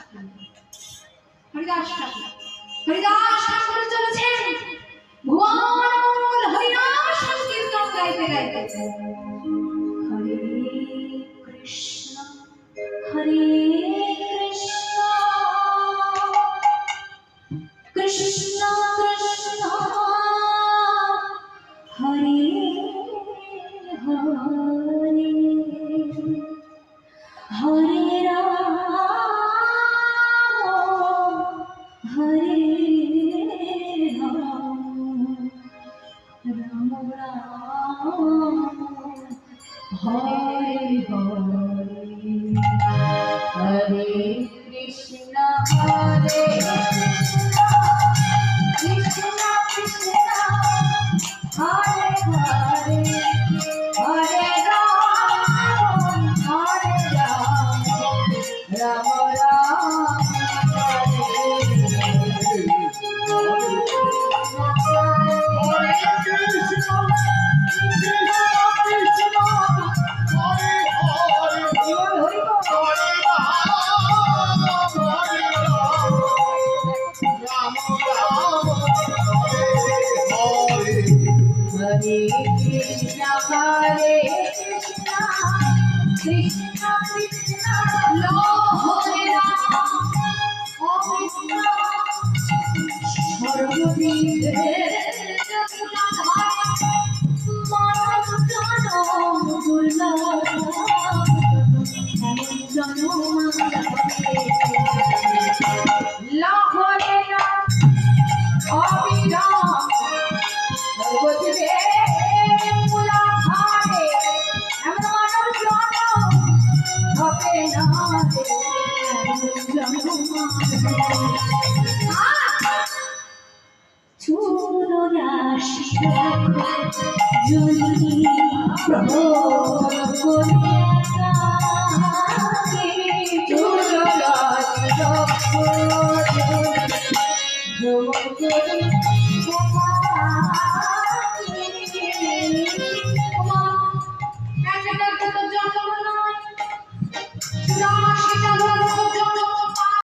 ঠাকুর হরিদাস ঠাকুর হরিদাস ঠাকুর চলেছেন ভুবন মঙ্গল হরিনাম সংকীর্তন গাইতে গাইতে হরে কৃষ্ণ হরে কৃষ্ণ কৃষ্ণ কৃষ্ণ হরে হরে হরে রাম হরে রাম রাম রাম হরে হরে হরে কৃষ্ণ হরে Krishna Krishna Hare Hare Hare Ram Ram Ram Hare Krishna Hare Krishna Krishna Krishna Hare Rama Krishna Sarvadivya Jolly,